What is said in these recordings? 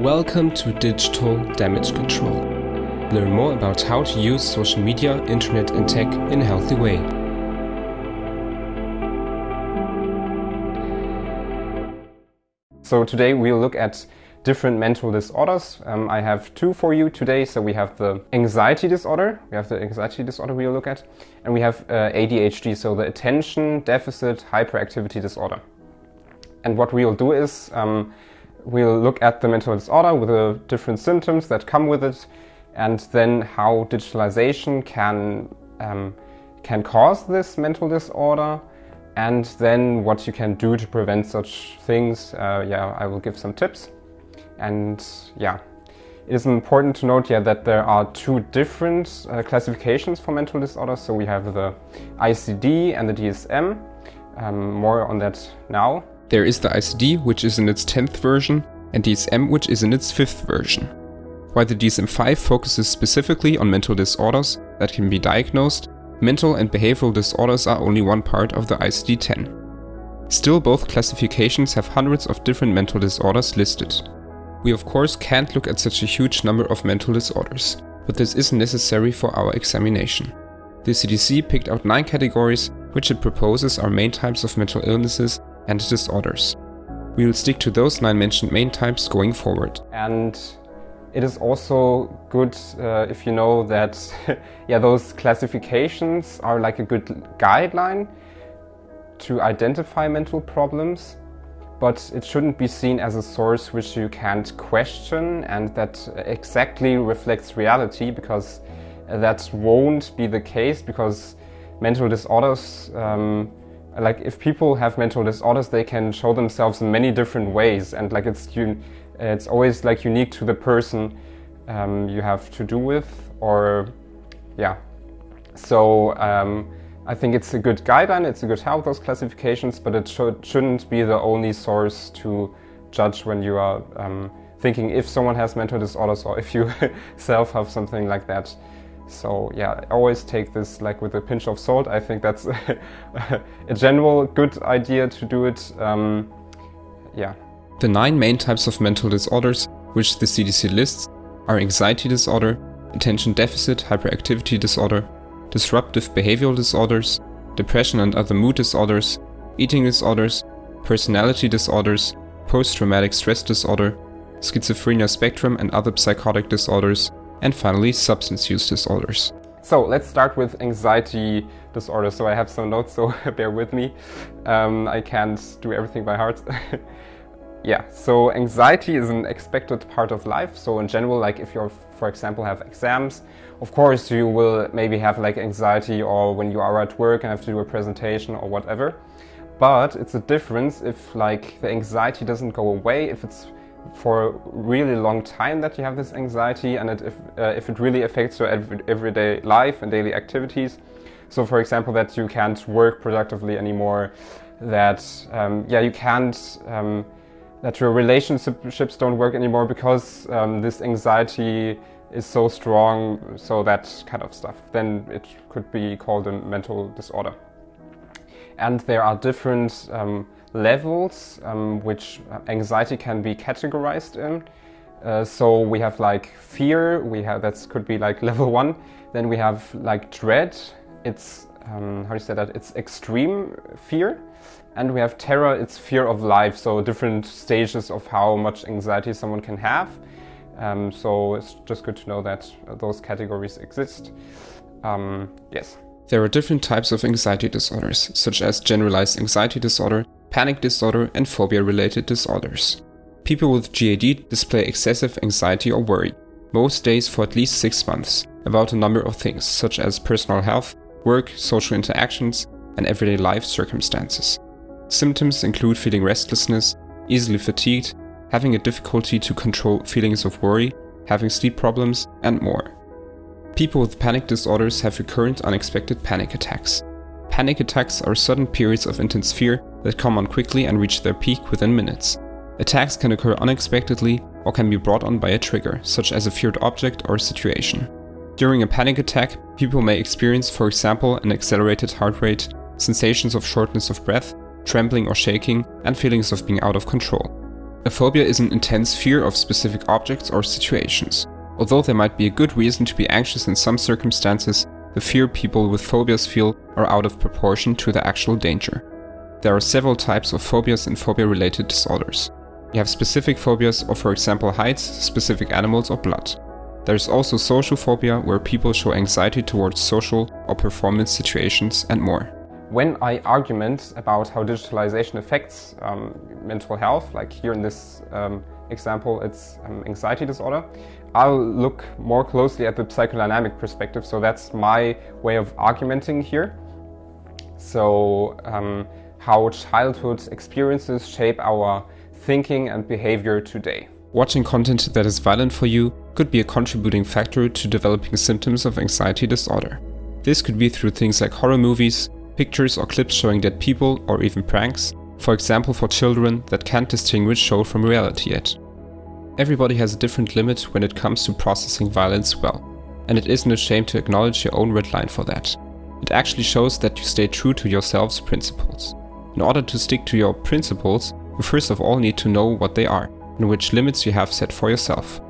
Welcome to Digital Damage Control. Learn more about how to use social media, internet and tech in a healthy way. So today we'll look at different mental disorders. I have two for you today. So we have the anxiety disorder. We'll look at. And we have ADHD, so the Attention Deficit Hyperactivity Disorder. And what we'll do is we'll look at the mental disorder with the different symptoms that come with it, and then how digitalization can cause this mental disorder, and then what you can do to prevent such things. I will give some tips. And it is important to note that there are two different classifications for mental disorders. So we have the ICD and the DSM. More on that now. There is the ICD, which is in its 10th version, and DSM, which is in its 5th version. While the DSM-5 focuses specifically on mental disorders that can be diagnosed, mental and behavioral disorders are only one part of the ICD-10. Still, both classifications have hundreds of different mental disorders listed. We of course can't look at such a huge number of mental disorders, but this isn't necessary for our examination. The CDC picked out 9 categories which it proposes are main types of mental illnesses and disorders. We will stick to those 9 mentioned main types going forward. And it is also good if you know that those classifications are like a good guideline to identify mental problems, but it shouldn't be seen as a source which you can't question and that exactly reflects reality, because that won't be the case, because mental disorders, like if people have mental disorders, they can show themselves in many different ways, and like it's always like unique to the person you have to do with, So I think it's a good guideline, it's a good help, those classifications, but it shouldn't be the only source to judge when you are thinking if someone has mental disorders or if you self have something like that. So always take this like with a pinch of salt. I think that's a general good idea to do it. The 9 main types of mental disorders which the CDC lists are anxiety disorder, attention deficit hyperactivity disorder, disruptive behavioral disorders, depression and other mood disorders, eating disorders, personality disorders, post-traumatic stress disorder, schizophrenia spectrum and other psychotic disorders, and finally substance use disorders. So let's start with anxiety disorder. So I have some notes, so bear with me. I can't do everything by heart. So anxiety is an expected part of life. So in general, like if you, for example, have exams, of course you will maybe have like anxiety, or when you are at work and have to do a presentation or whatever. But it's a difference if like the anxiety doesn't go away, if it's for a really long time that you have this anxiety, and if it really affects your everyday life and daily activities. So for example, that you can't work productively anymore, that you can't, that your relationships don't work anymore because this anxiety is so strong, so that kind of stuff, then it could be called a mental disorder. And there are different levels which anxiety can be categorized in. So we have like fear, that could be like level 1. Then we have like dread, it's it's extreme fear. And we have terror, it's fear of life, so different stages of how much anxiety someone can have. So it's just good to know that those categories exist. There are different types of anxiety disorders, such as generalized anxiety disorder, panic disorder, and phobia-related disorders. People with GAD display excessive anxiety or worry, most days for at least 6 months, about a number of things, such as personal health, work, social interactions, and everyday life circumstances. Symptoms include feeling restlessness, easily fatigued, having a difficulty to control feelings of worry, having sleep problems, and more. People with panic disorders have recurrent unexpected panic attacks. Panic attacks are sudden periods of intense fear that come on quickly and reach their peak within minutes. Attacks can occur unexpectedly or can be brought on by a trigger, such as a feared object or situation. During a panic attack, people may experience, for example, an accelerated heart rate, sensations of shortness of breath, trembling or shaking, and feelings of being out of control. A phobia is an intense fear of specific objects or situations. Although there might be a good reason to be anxious in some circumstances, the fear people with phobias feel are out of proportion to the actual danger. There are several types of phobias and phobia-related disorders. You have specific phobias of, for example, heights, specific animals, or blood. There is also social phobia, where people show anxiety towards social or performance situations, and more. When I argument about how digitalization affects mental health, like here in this example, it's anxiety disorder, I'll look more closely at the psychodynamic perspective. So that's my way of argumenting here. So how childhood experiences shape our thinking and behavior today. Watching content that is violent for you could be a contributing factor to developing symptoms of anxiety disorder. This could be through things like horror movies, pictures or clips showing dead people, or even pranks, for example for children that can't distinguish show from reality yet. Everybody has a different limit when it comes to processing violence well, and it isn't a shame to acknowledge your own red line for that. It actually shows that you stay true to yourself's principles. In order to stick to your principles, you first of all need to know what they are, and which limits you have set for yourself.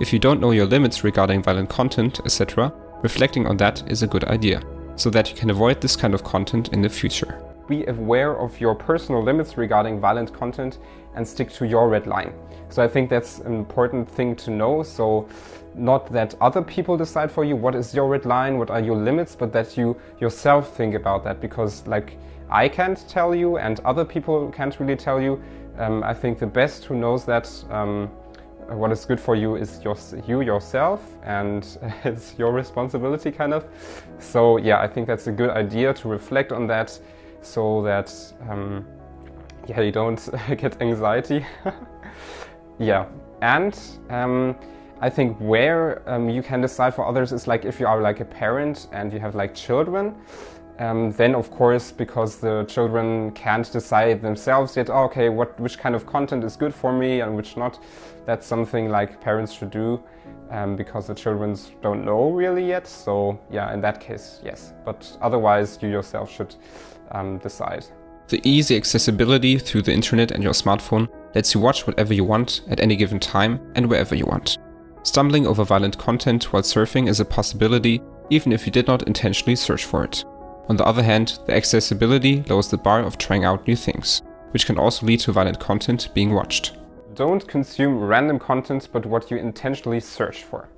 If you don't know your limits regarding violent content, etc., reflecting on that is a good idea, so that you can avoid this kind of content in the future. Be aware of your personal limits regarding violent content and stick to your red line. So I think that's an important thing to know. So not that other people decide for you what is your red line, what are your limits, but that you yourself think about that, because like I can't tell you and other people can't really tell you. I think the best who knows that what is good for you is you yourself, and it's your responsibility kind of. So yeah, I think that's a good idea to reflect on that, so that you don't get anxiety. Yeah, and I think where you can decide for others is like if you are like a parent and you have like children. Then of course, because the children can't decide themselves yet, oh, okay, which kind of content is good for me and which not, that's something like parents should do, because the children don't know really yet. So yeah, in that case, yes. But otherwise, you yourself should decide. The easy accessibility through the internet and your smartphone lets you watch whatever you want at any given time and wherever you want. Stumbling over violent content while surfing is a possibility, even if you did not intentionally search for it. On the other hand, the accessibility lowers the bar of trying out new things, which can also lead to violent content being watched. Don't consume random content, but what you intentionally search for.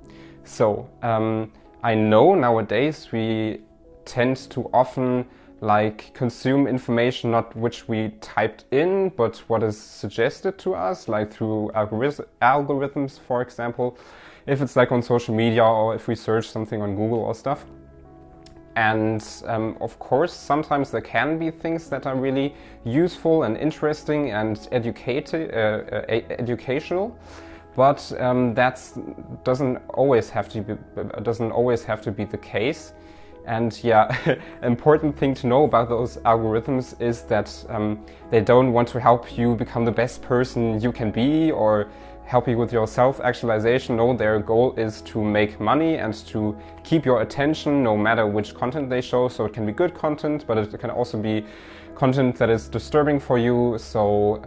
So, I know nowadays we tend to often like consume information not which we typed in, but what is suggested to us, like through algorithms, for example, if it's like on social media or if we search something on Google or stuff. And of course, sometimes there can be things that are really useful and interesting and educational, but that doesn't always have to be the case. And yeah, important thing to know about those algorithms is that they don't want to help you become the best person you can be or help you with your self-actualization. No, their goal is to make money and to keep your attention no matter which content they show. So it can be good content, but it can also be content that is disturbing for you. So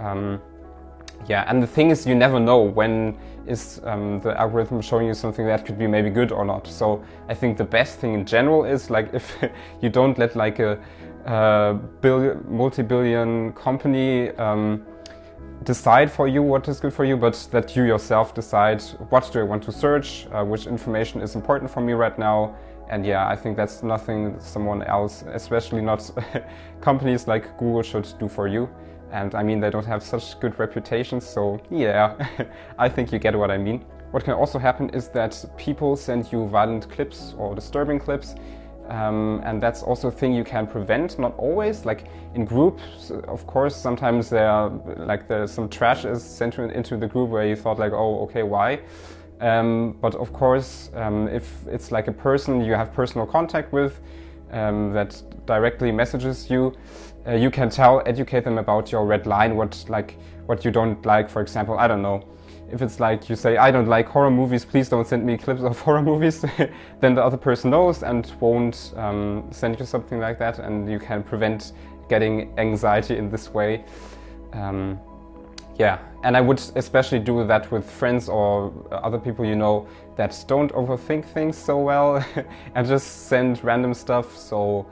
yeah, and the thing is, you never know when is the algorithm showing you something that could be maybe good or not. So I think the best thing in general is like if you don't let like a multi-billion company decide for you what is good for you, but that you yourself decide what do I want to search, which information is important for me right now. And yeah, I think that's nothing that someone else, especially not companies like Google, should do for you. And I mean, they don't have such good reputations, so yeah, I think you get what I mean. What can also happen is that people send you violent clips or disturbing clips, and that's also a thing you can prevent, not always. Like in groups, of course, sometimes there's some trash is sent into the group where you thought like, oh, okay, why? But of course, if it's like a person you have personal contact with, that directly messages you, you can educate them about your red line, what you don't like. For example, I don't know, if it's like you say, I don't like horror movies, please don't send me clips of horror movies, then the other person knows and won't send you something like that, and you can prevent getting anxiety in this way. Yeah, and I would especially do that with friends or other people you know that don't overthink things so well and just send random stuff. So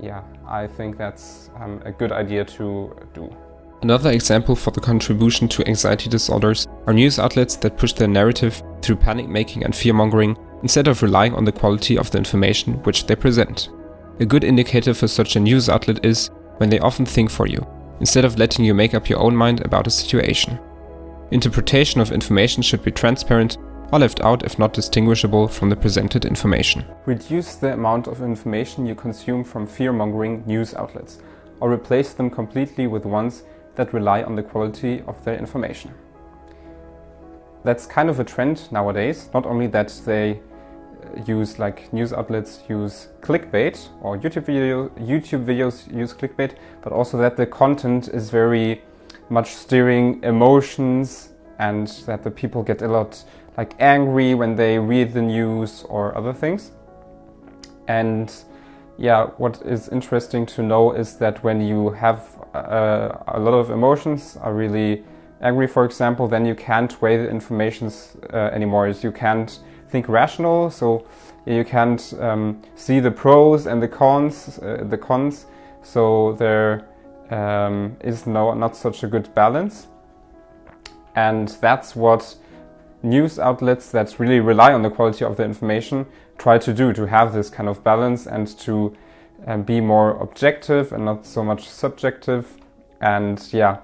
yeah, I think that's a good idea to do. Another example for the contribution to anxiety disorders are news outlets that push their narrative through panic-making and fear-mongering instead of relying on the quality of the information which they present. A good indicator for such a news outlet is when they often think for you, instead of letting you make up your own mind about a situation. Interpretation of information should be transparent or left out if not distinguishable from the presented information. Reduce the amount of information you consume from fear-mongering news outlets, or replace them completely with ones that rely on the quality of their information. That's kind of a trend nowadays, not only that they use, like news outlets use clickbait, or YouTube videos use clickbait, but also that the content is very much steering emotions and that the people get a lot like angry when they read the news or other things. And yeah, what is interesting to know is that when you have a lot of emotions, are really angry, for example, then you can't weigh the informations anymore. You can't think rational, so you can't see the pros and the cons. So there is not such a good balance, and that's what news outlets that really rely on the quality of the information try to do, to have this kind of balance and to be more objective and not so much subjective. And yeah,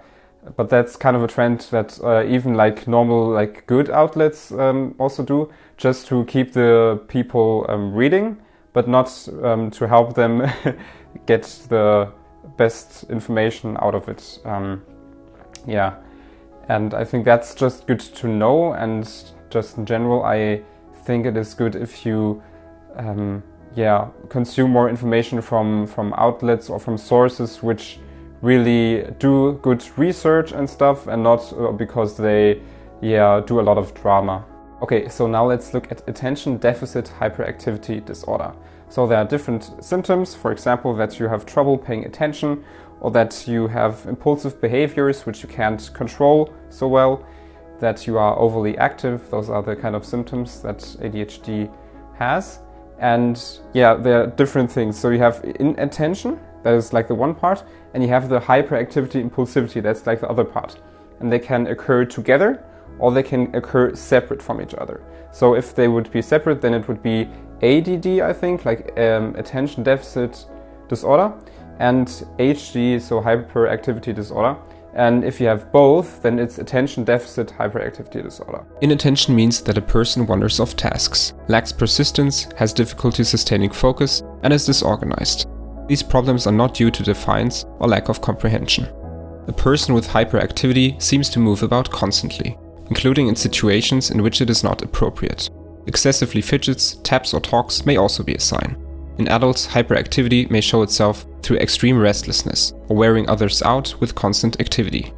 but that's kind of a trend that even like normal, like good outlets also do, just to keep the people reading, but not to help them get the best information out of it. Yeah, and I think that's just good to know, and just in general I think it is good if you consume more information from outlets or from sources which really do good research and stuff, and not because they do a lot of drama. Okay, so now let's look at attention deficit hyperactivity disorder. So there are different symptoms, for example, that you have trouble paying attention, or that you have impulsive behaviors which you can't control so well, that you are overly active. Those are the kind of symptoms that ADHD has. And yeah, there are different things. So you have inattention, that is like the one part, and you have the hyperactivity impulsivity, that's like the other part. And they can occur together, or they can occur separate from each other. So if they would be separate, then it would be ADD, I think, like attention deficit disorder, and HD, so hyperactivity disorder. And if you have both, then it's attention deficit hyperactivity disorder. Inattention means that a person wanders off tasks, lacks persistence, has difficulty sustaining focus, and is disorganized. These problems are not due to defiance or lack of comprehension. A person with hyperactivity seems to move about constantly, including in situations in which it is not appropriate. Excessively fidgets, taps or talks may also be a sign. In adults, hyperactivity may show itself through extreme restlessness or wearing others out with constant activity.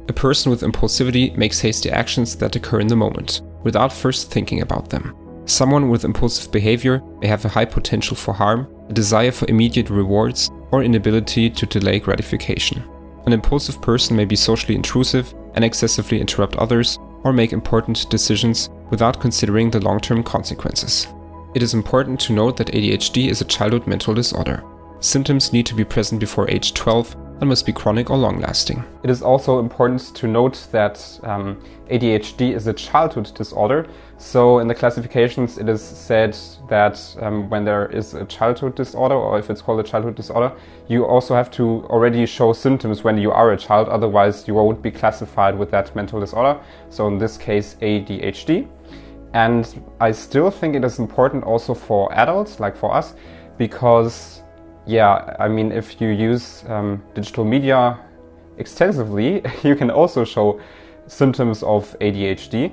A person with impulsivity makes hasty actions that occur in the moment, without first thinking about them. Someone with impulsive behavior may have a high potential for harm, a desire for immediate rewards, or inability to delay gratification. An impulsive person may be socially intrusive and excessively interrupt others, or make important decisions without considering the long-term consequences. It is important to note that ADHD is a childhood mental disorder. Symptoms need to be present before age 12 and must be chronic or long-lasting. It is also important to note that ADHD is a childhood disorder. So in the classifications it is said that when there is a childhood disorder, or if it's called a childhood disorder, you also have to already show symptoms when you are a child, otherwise you won't be classified with that mental disorder. So in this case ADHD. And I still think it is important also for adults, like for us, because I mean, if you use digital media extensively, you can also show symptoms of ADHD.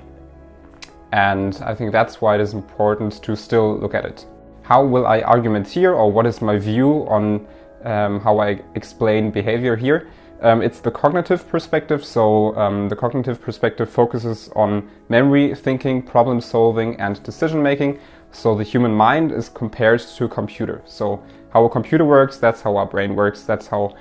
And I think that's why it is important to still look at it. How will I argument here, or what is my view on how I explain behavior here? It's the cognitive perspective. So the cognitive perspective focuses on memory, thinking, problem solving, and decision making. So the human mind is compared to a computer. So how a computer works, that's how our brain works. That's how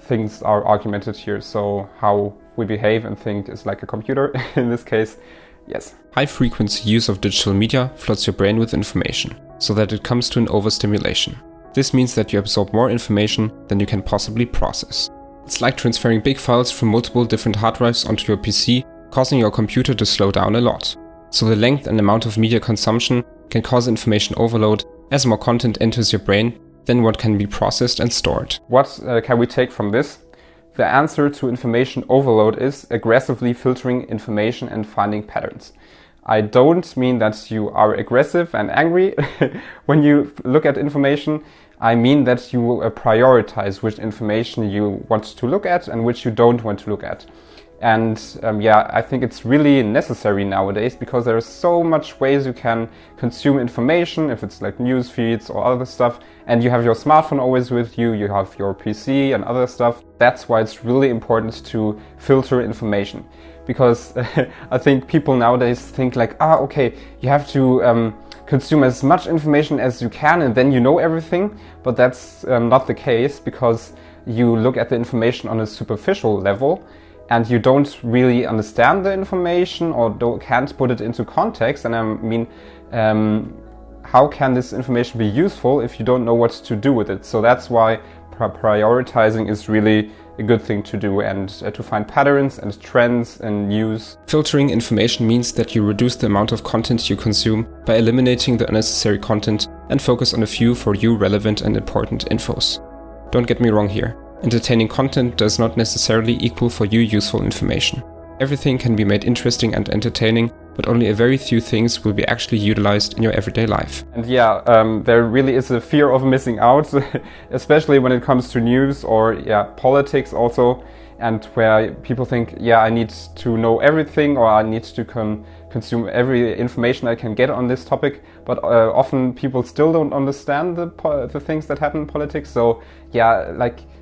things are argumented here. So how we behave and think is like a computer in this case. Yes. High-frequency use of digital media floods your brain with information, so that it comes to an overstimulation. This means that you absorb more information than you can possibly process. It's like transferring big files from multiple different hard drives onto your PC, causing your computer to slow down a lot. So the length and amount of media consumption can cause information overload as more content enters your brain than what can be processed and stored. What can we take from this? The answer to information overload is aggressively filtering information and finding patterns. I don't mean that you are aggressive and angry when you look at information. I mean that you prioritize which information you want to look at and which you don't want to look at. And I think it's really necessary nowadays because there are so much ways you can consume information, if it's like news feeds or other stuff, and you have your smartphone always with you, you have your PC and other stuff. That's why it's really important to filter information. Because I think people nowadays think like, okay, you have to consume as much information as you can and then you know everything. But that's not the case, because you look at the information on a superficial level and you don't really understand the information or can't put it into context. And I mean, how can this information be useful if you don't know what to do with it? So that's why prioritizing is really a good thing to do, and to find patterns and trends and news. Filtering information means that you reduce the amount of content you consume by eliminating the unnecessary content and focus on a few for you relevant and important infos. Don't get me wrong here. Entertaining content does not necessarily equal for you useful information. Everything can be made interesting and entertaining, but only a very few things will be actually utilized in your everyday life. And there really is a fear of missing out, especially when it comes to news or politics also, and where people think, I need to know everything, or I need to consume every information I can get on this topic. But often people still don't understand the things that happen in politics. So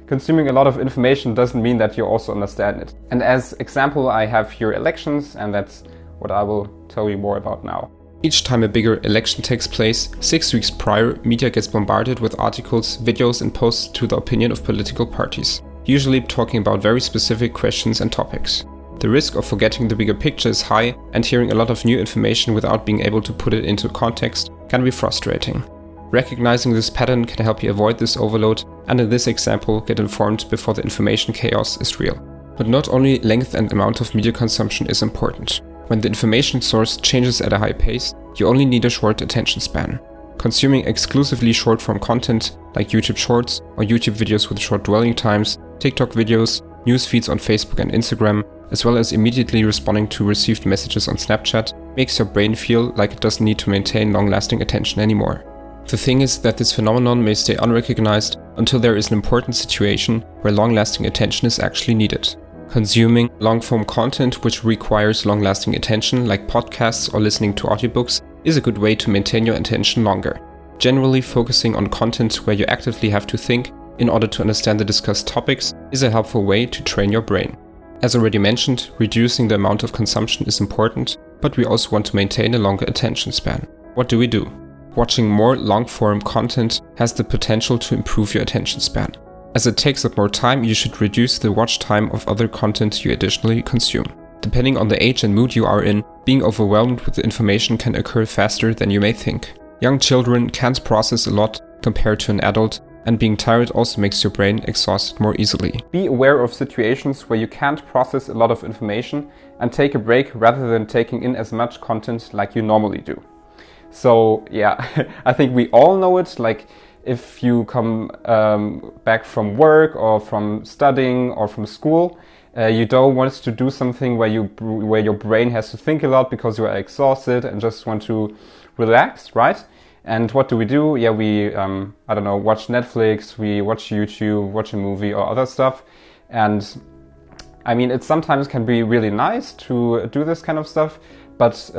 consuming a lot of information doesn't mean that you also understand it. And as example, I have here elections, and that's what I will tell you more about now. Each time a bigger election takes place, 6 weeks prior, media gets bombarded with articles, videos and posts to the opinion of political parties, usually talking about very specific questions and topics. The risk of forgetting the bigger picture is high, and hearing a lot of new information without being able to put it into context can be frustrating. Recognizing this pattern can help you avoid this overload, and in this example, get informed before the information chaos is real. But not only length and amount of media consumption is important. When the information source changes at a high pace, you only need a short attention span. Consuming exclusively short-form content like YouTube Shorts or YouTube videos with short dwelling times, TikTok videos, news feeds on Facebook and Instagram, as well as immediately responding to received messages on Snapchat, makes your brain feel like it doesn't need to maintain long-lasting attention anymore. The thing is that this phenomenon may stay unrecognized until there is an important situation where long-lasting attention is actually needed. Consuming long-form content which requires long-lasting attention, like podcasts or listening to audiobooks, is a good way to maintain your attention longer. Generally, focusing on content where you actively have to think in order to understand the discussed topics is a helpful way to train your brain. As already mentioned, reducing the amount of consumption is important, but we also want to maintain a longer attention span. What do we do? Watching more long-form content has the potential to improve your attention span. As it takes up more time, you should reduce the watch time of other content you additionally consume. Depending on the age and mood you are in, being overwhelmed with the information can occur faster than you may think. Young children can't process a lot compared to an adult, and being tired also makes your brain exhausted more easily. Be aware of situations where you can't process a lot of information and take a break rather than taking in as much content like you normally do. So I think we all know it, like if you come back from work or from studying or from school, you don't want to do something where your brain has to think a lot because you are exhausted and just want to relax, right? And what do? We watch Netflix, we watch YouTube, watch a movie or other stuff. And I mean, it sometimes can be really nice to do this kind of stuff, but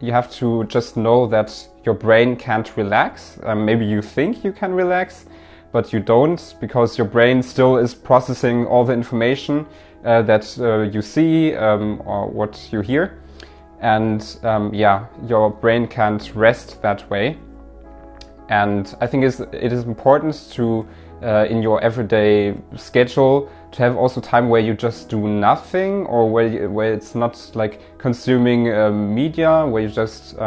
you have to just know that your brain can't relax. Maybe you think you can relax, but you don't, because your brain still is processing all the information that you see or what you hear. And your brain can't rest that way. And I think it is important to, in your everyday schedule, to have also time where you just do nothing, or where it's not like consuming media, where you just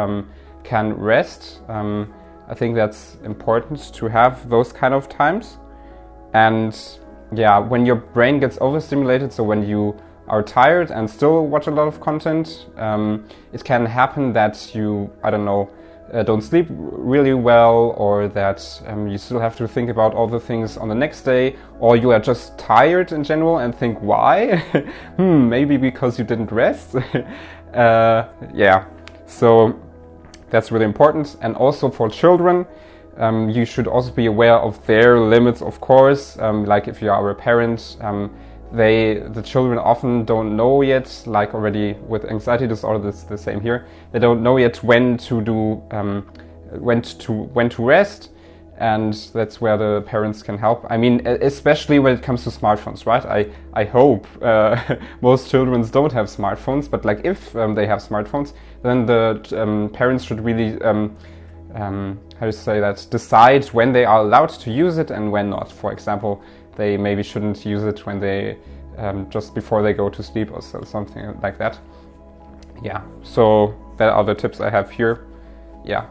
can rest. I think that's important to have those kind of times. And yeah, when your brain gets overstimulated, so when you are tired and still watch a lot of content, it can happen that you, I don't know, don't sleep really well, or that you still have to think about all the things on the next day, or you are just tired in general and think, why? Maybe because you didn't rest. Yeah, so that's really important. And also for children, you should also be aware of their limits, of course. Like if you are a parent, the children often don't know yet, like already with anxiety disorder, it's the same here. They don't know yet when to do, when to rest, and that's where the parents can help. I mean, especially when it comes to smartphones, right? I hope most children don't have smartphones, but like if they have smartphones, then the parents should really, how to say that, decide when they are allowed to use it and when not. For example, they maybe shouldn't use it when they just before they go to sleep or something like that. Yeah, so that are the tips I have here. Yeah.